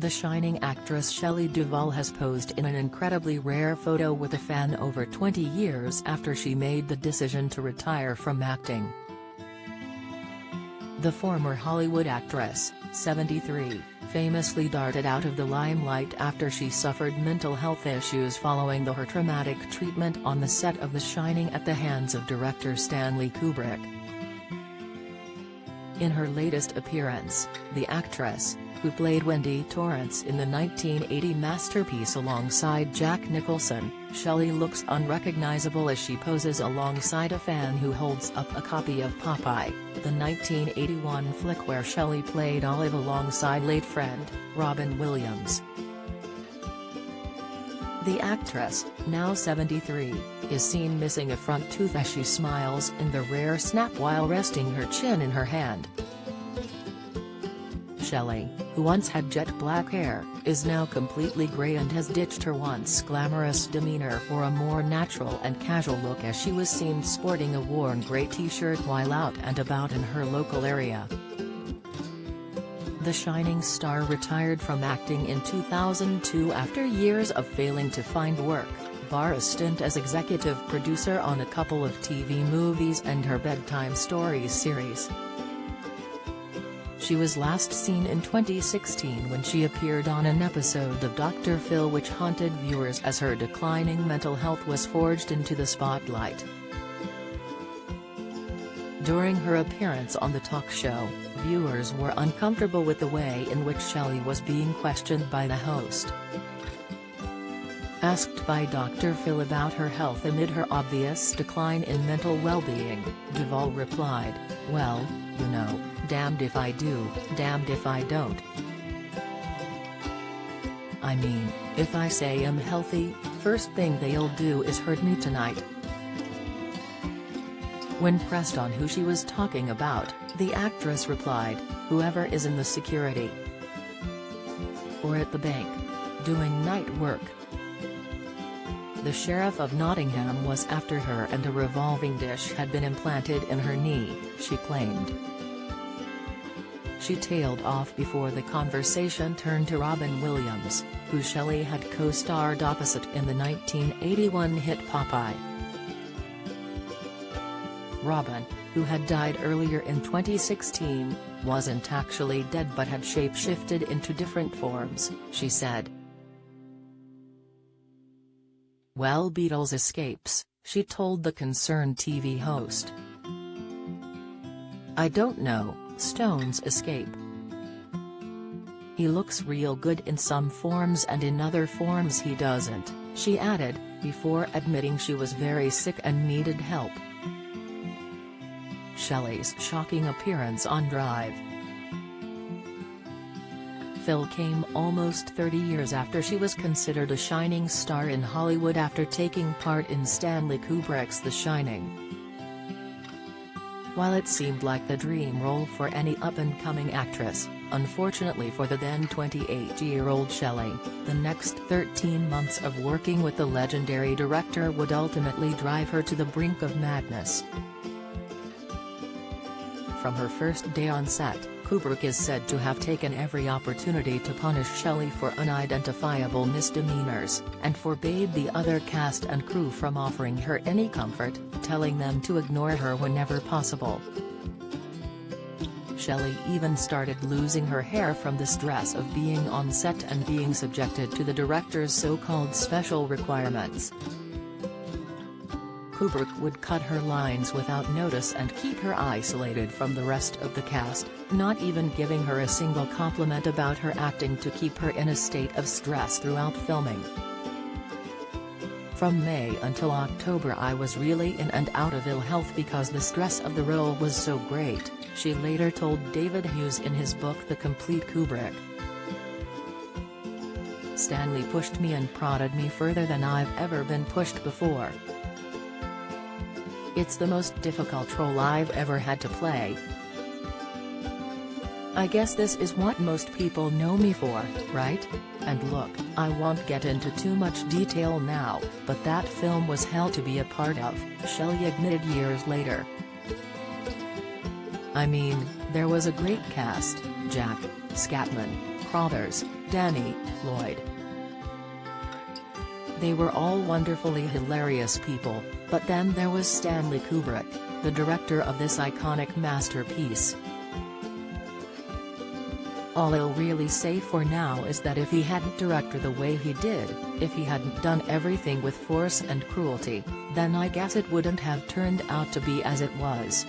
The Shining actress Shelley Duvall has posed in an incredibly rare photo with a fan over 20 years after she made the decision to retire from acting. The former Hollywood actress, 73, famously darted out of the limelight after she suffered mental health issues following her traumatic treatment on the set of The Shining at the hands of director Stanley Kubrick. In her latest appearance, the actress, who played Wendy Torrance in the 1980 masterpiece alongside Jack Nicholson, Shelley looks unrecognizable as she poses alongside a fan who holds up a copy of Popeye, the 1981 flick where Shelley played Olive alongside late friend, Robin Williams. The actress, now 73, is seen missing a front tooth as she smiles in the rare snap while resting her chin in her hand. Shelley, who once had jet black hair, is now completely grey and has ditched her once glamorous demeanor for a more natural and casual look as she was seen sporting a worn grey t-shirt while out and about in her local area. The Shining star retired from acting in 2002 after years of failing to find work, bar a stint as executive producer on a couple of TV movies and her bedtime stories series. She was last seen in 2016 when she appeared on an episode of Dr. Phil which haunted viewers as her declining mental health was forged into the spotlight. During her appearance on the talk show, viewers were uncomfortable with the way in which Shelley was being questioned by the host. Asked by Dr. Phil about her health amid her obvious decline in mental well-being, Duvall replied, "Well, you know, damned if I do, damned if I don't. I mean, if I say I'm healthy, first thing they'll do is hurt me tonight." When pressed on who she was talking about, the actress replied, "Whoever is in the security or at the bank, doing night work." The Sheriff of Nottingham was after her and a revolving dish had been implanted in her knee, she claimed. She tailed off before the conversation turned to Robin Williams, who Shelley had co-starred opposite in the 1981 hit Popeye. Robin, who had died earlier in 2016, wasn't actually dead but had shape-shifted into different forms, she said. "Well, Beatles escapes," she told the concerned TV host. "I don't know, Stones escape. He looks real good in some forms and in other forms he doesn't," she added, before admitting she was very sick and needed help. Shelley's shocking appearance on Drive. Phil came almost 30 years after she was considered a shining star in Hollywood after taking part in Stanley Kubrick's The Shining. While it seemed like the dream role for any up-and-coming actress, unfortunately for the then 28-year-old Shelley, the next 13 months of working with the legendary director would ultimately drive her to the brink of madness. From her first day on set, Kubrick is said to have taken every opportunity to punish Shelley for unidentifiable misdemeanors, and forbade the other cast and crew from offering her any comfort, telling them to ignore her whenever possible. Shelley even started losing her hair from the stress of being on set and being subjected to the director's so-called special requirements. Kubrick would cut her lines without notice and keep her isolated from the rest of the cast, not even giving her a single compliment about her acting to keep her in a state of stress throughout filming. "From May until October I was really in and out of ill health because the stress of the role was so great," she later told David Hughes in his book The Complete Kubrick. "Stanley pushed me and prodded me further than I've ever been pushed before. It's the most difficult role I've ever had to play. I guess this is what most people know me for, right? And look, I won't get into too much detail now, but that film was hell to be a part of," Shelley admitted years later. "I mean, there was a great cast: Jack, Scatman, Crothers, Danny, Lloyd. They were all wonderfully hilarious people, but then there was Stanley Kubrick, the director of this iconic masterpiece. All I'll really say for now is that if he hadn't directed the way he did, if he hadn't done everything with force and cruelty, then I guess it wouldn't have turned out to be as it was.